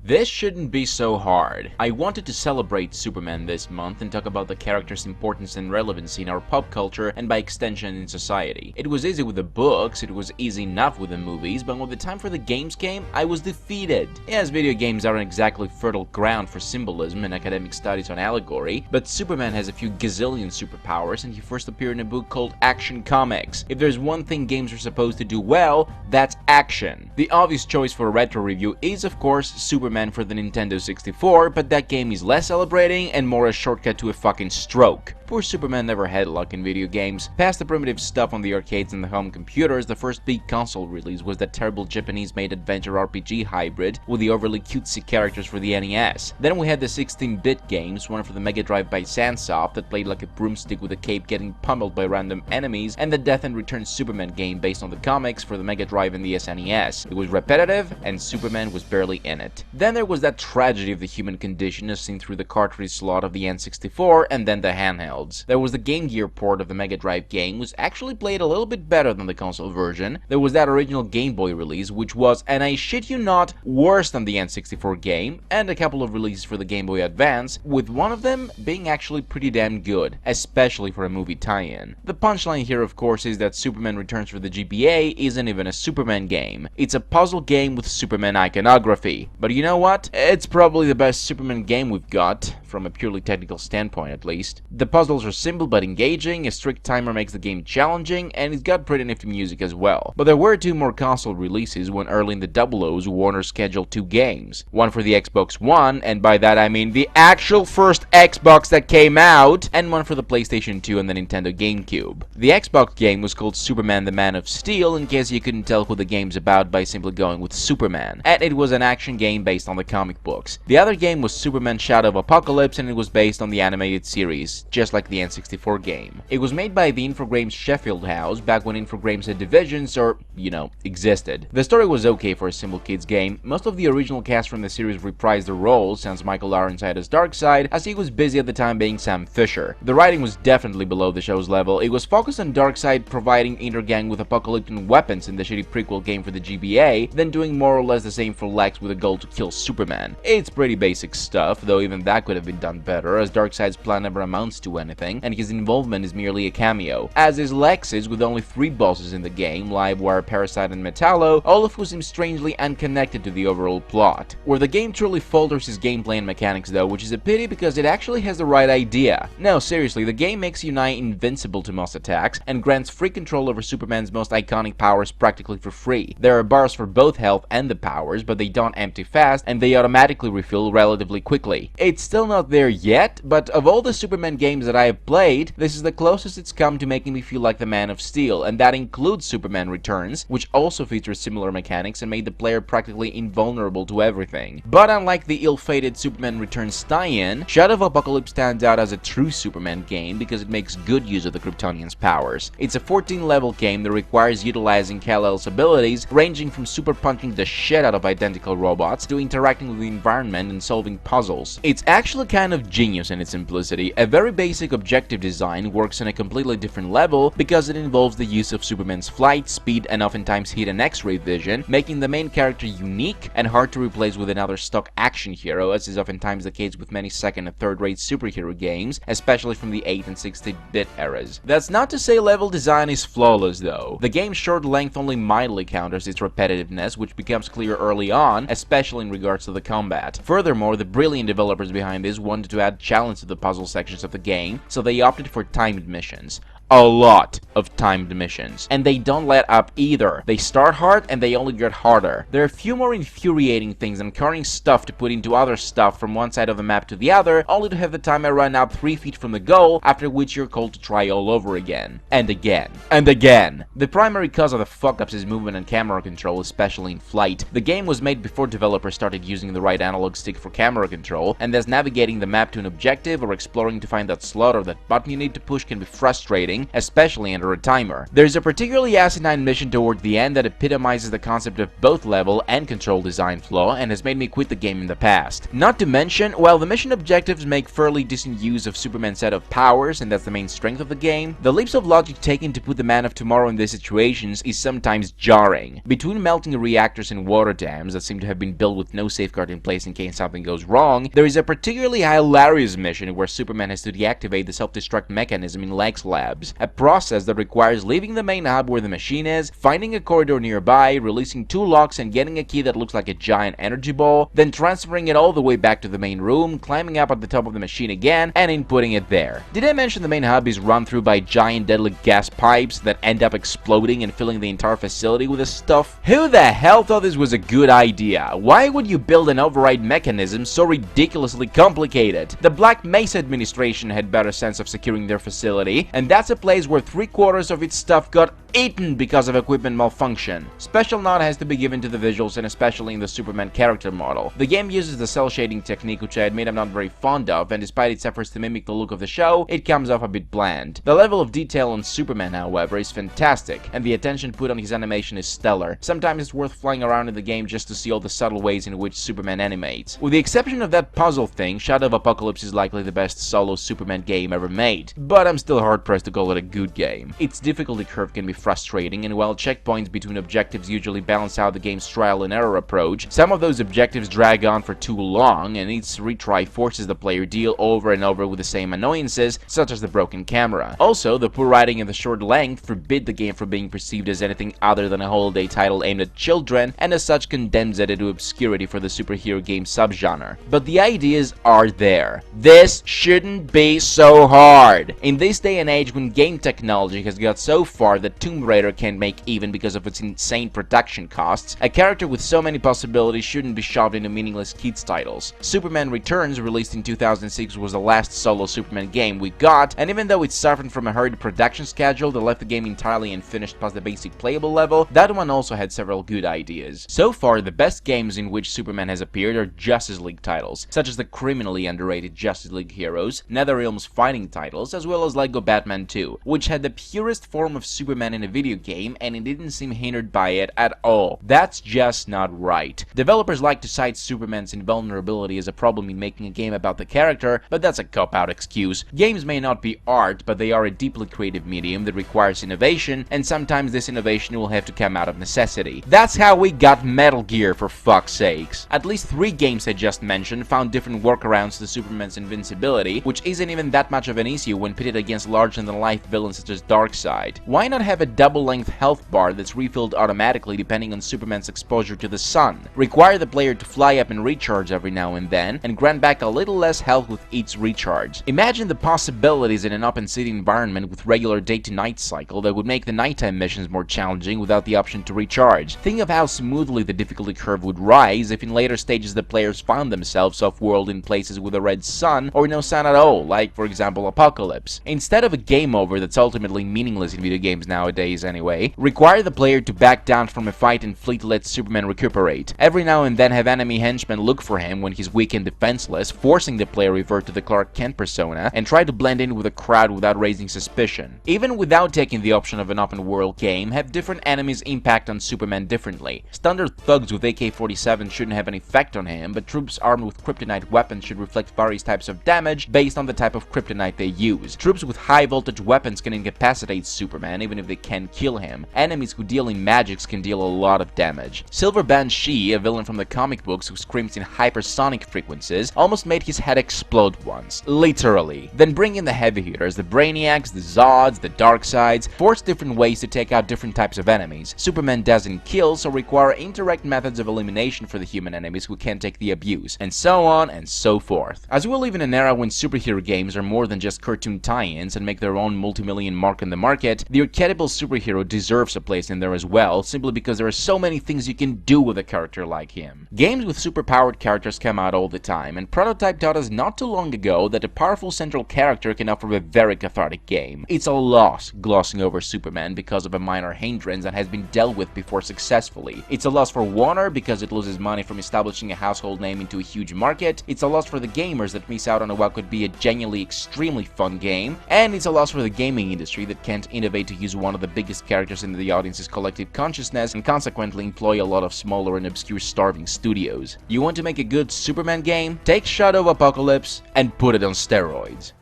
This shouldn't be so hard. I wanted to celebrate Superman this month and talk about the character's importance and relevancy in our pop culture and by extension in society. It was easy with the books, it was easy enough with the movies, but when the time for the games came, I was defeated. Yes, video games aren't exactly fertile ground for symbolism and academic studies on allegory, but Superman has a few gazillion superpowers and he first appeared in a book called Action Comics. If there's one thing games are supposed to do well, that's action. The obvious choice for a retro review is, of course, Superman for the Nintendo 64, but that game is less celebrating and more a shortcut to a fucking stroke. Poor Superman never had luck in video games. Past the primitive stuff on the arcades and the home computers, the first big console release was that terrible Japanese-made adventure RPG hybrid with the overly cutesy characters for the NES. Then we had the 16-bit games, one for the Mega Drive by Sansoft that played like a broomstick with a cape getting pummeled by random enemies, and the Death and Return Superman game based on the comics for the Mega Drive and the SNES. It was repetitive, and Superman was barely in it. Then there was that tragedy of the human condition as seen through the cartridge slot of the N64, and then the handheld. There was the Game Gear port of the Mega Drive game, which actually played a little bit better than the console version. There was that original Game Boy release, which was, and I shit you not, worse than the N64 game, and a couple of releases for the Game Boy Advance, with one of them being actually pretty damn good, especially for a movie tie-in. The punchline here, of course, is that Superman Returns for the GBA isn't even a Superman game. It's a puzzle game with Superman iconography. But you know what? It's probably the best Superman game we've got, from a purely technical standpoint at least. The puzzles are simple but engaging, a strict timer makes the game challenging, and it's got pretty nifty music as well. But there were two more console releases when early in the 00s Warner scheduled two games. One for the Xbox One, and by that I mean the actual first Xbox that came out, and one for the PlayStation 2 and the Nintendo GameCube. The Xbox game was called Superman the Man of Steel, in case you couldn't tell who the game's about by simply going with Superman, and it was an action game based on the comic books. The other game was Superman Shadow of Apokolips, and it was based on the animated series, just like the N64 game. It was made by the Infogrames Sheffield house, back when Infogrames had divisions, or, you know, existed. The story was okay for a simple kids game. Most of the original cast from the series reprised their roles, since Michael Ironside as Darkseid, as he was busy at the time being Sam Fisher. The writing was definitely below the show's level. It was focused on Darkseid providing Intergang with apocalyptic weapons in the shitty prequel game for the GBA, then doing more or less the same for Lex with a goal to kill Superman. It's pretty basic stuff, though even that could have been done better, as Darkseid's plan never amounts to anything, and his involvement is merely a cameo, as is Lex's with only 3 bosses in the game, Livewire, Parasite, and Metallo, all of who seem strangely unconnected to the overall plot. Where the game truly falters is gameplay and mechanics though, which is a pity because it actually has the right idea. No, seriously, the game makes you nigh invincible to most attacks, and grants free control over Superman's most iconic powers practically for free. There are bars for both health and the powers, but they don't empty fast, and they automatically refill relatively quickly. It's still not there yet, but of all the Superman games that I have played, this is the closest it's come to making me feel like the Man of Steel, and that includes Superman Returns, which also features similar mechanics and made the player practically invulnerable to everything. But unlike the ill-fated Superman Returns tie-in, Shadow of Apokolips stands out as a true Superman game because it makes good use of the Kryptonian's powers. It's a 14-level game that requires utilizing Kal-El's abilities, ranging from super punching the shit out of identical robots to interacting with the environment and solving puzzles. It's actually kind of genius in its simplicity. A very basic objective design works on a completely different level because it involves the use of Superman's flight, speed, and oftentimes heat and X-ray vision, making the main character unique and hard to replace with another stock action hero, as is oftentimes the case with many second and third-rate superhero games, especially from the 8 and 16-bit eras. That's not to say level design is flawless though. The game's short length only mildly counters its repetitiveness, which becomes clear early on, especially in regards to the combat. Furthermore, the brilliant developers behind this wanted to add challenge to the puzzle sections of the game, so they opted for timed missions. A lot of timed missions, and they don't let up either. They start hard and they only get harder. There are a few more infuriating things than carrying stuff to put into other stuff from one side of the map to the other, only to have the timer run out 3 feet from the goal, after which you're called to try all over again. And again. And again. The primary cause of the fuck-ups is movement and camera control, especially in flight. The game was made before developers started using the right analog stick for camera control, and thus navigating the map to an objective or exploring to find that slot or that button you need to push can be frustrating, challenging, especially under a timer. There's a particularly asinine mission toward the end that epitomizes the concept of both level and control design flaw and has made me quit the game in the past. Not to mention, while the mission objectives make fairly decent use of Superman's set of powers, and that's the main strength of the game, the leaps of logic taken to put the Man of Tomorrow in these situations is sometimes jarring. Between melting reactors and water dams that seem to have been built with no safeguard in place in case something goes wrong, there is a particularly hilarious mission where Superman has to deactivate the self-destruct mechanism in Lex Labs, a process that requires leaving the main hub where the machine is, finding a corridor nearby, releasing 2 locks and getting a key that looks like a giant energy ball, then transferring it all the way back to the main room, climbing up at the top of the machine again, and inputting it there. Did I mention the main hub is run through by giant deadly gas pipes that end up exploding and filling the entire facility with this stuff? Who the hell thought this was a good idea? Why would you build an override mechanism so ridiculously complicated? The Black Mesa administration had better sense of securing their facility, and that's a place where 3/4 of its stuff got eaten because of equipment malfunction. Special nod has to be given to the visuals and especially in the Superman character model. The game uses the cell shading technique, which I admit I'm not very fond of, and despite its efforts to mimic the look of the show, it comes off a bit bland. The level of detail on Superman, however, is fantastic, and the attention put on his animation is stellar. Sometimes it's worth flying around in the game just to see all the subtle ways in which Superman animates. With the exception of that puzzle thing, Shadow of Apokolips is likely the best solo Superman game ever made, but I'm still hard-pressed to call it a good game. Its difficulty curve can be frustrating, and while checkpoints between objectives usually balance out the game's trial and error approach, some of those objectives drag on for too long, and each retry forces the player to deal over and over with the same annoyances, such as the broken camera. Also, the poor writing and the short length forbid the game from being perceived as anything other than a holiday title aimed at children, and as such condemns it into obscurity for the superhero game subgenre. But the ideas are there. This shouldn't be so hard. In this day and age when game technology has got so far that Tomb Raider can't make even because of its insane production costs, a character with so many possibilities shouldn't be shoved into meaningless kids titles. Superman Returns, released in 2006, was the last solo Superman game we got, and even though it suffered from a hurried production schedule that left the game entirely unfinished past the basic playable level, that one also had several good ideas. So far, the best games in which Superman has appeared are Justice League titles, such as the criminally underrated Justice League Heroes, NetherRealm's fighting titles, as well as Lego Batman 2, which had the purest form of Superman in a video game, and it didn't seem hindered by it at all. That's just not right. Developers like to cite Superman's invulnerability as a problem in making a game about the character, but that's a cop-out excuse. Games may not be art, but they are a deeply creative medium that requires innovation, and sometimes this innovation will have to come out of necessity. That's how we got Metal Gear, for fuck's sakes. At least 3 games I just mentioned found different workarounds to Superman's invincibility, which isn't even that much of an issue when pitted against larger-than-life villains such as Darkseid. Why not have a double-length health bar that's refilled automatically depending on Superman's exposure to the sun? Require the player to fly up and recharge every now and then, and grant back a little less health with each recharge. Imagine the possibilities in an open city environment with regular day-to-night cycle that would make the nighttime missions more challenging without the option to recharge. Think of how smoothly the difficulty curve would rise if in later stages the players found themselves off-world in places with a red sun or no sun at all, like for example Apokolips. Instead of a game over that's ultimately meaningless in video games nowadays anyway, require the player to back down from a fight and flee to let Superman recuperate. Every now and then have enemy henchmen look for him when he's weak and defenseless, forcing the player revert to the Clark Kent persona and try to blend in with the crowd without raising suspicion. Even without taking the option of an open-world game, have different enemies impact on Superman differently. Standard thugs with AK-47 shouldn't have an effect on him, but troops armed with kryptonite weapons should reflect various types of damage based on the type of kryptonite they use. Troops with high-voltage weapons can incapacitate Superman even if they can't kill him. Enemies who deal in magics can deal a lot of damage. Silver Banshee, a villain from the comic books who screams in hypersonic frequencies, almost made his head explode once. Literally. Then bring in the heavy hitters, the Brainiacs, the Zods, the Darkseids, force different ways to take out different types of enemies. Superman doesn't kill, so require indirect methods of elimination for the human enemies who can't take the abuse, and so on and so forth. As we live in an era when superhero games are more than just cartoon tie-ins and make their own multi-million mark in the market, the archetypal superhero deserves a place in there as well, simply because there are so many things you can do with a character like him. Games with superpowered characters come out all the time, and Prototype taught us not too long ago that a powerful central character can offer a very cathartic game. It's a loss glossing over Superman because of a minor hindrance that has been dealt with before successfully. It's a loss for Warner because it loses money from establishing a household name into a huge market. It's a loss for the gamers that miss out on what could be a genuinely extremely fun game, and it's a loss for the the gaming industry that can't innovate to use one of the biggest characters in the audience's collective consciousness and consequently employ a lot of smaller and obscure starving studios. You want to make a good Superman game? Take Shadow of Apokolips and put it on steroids.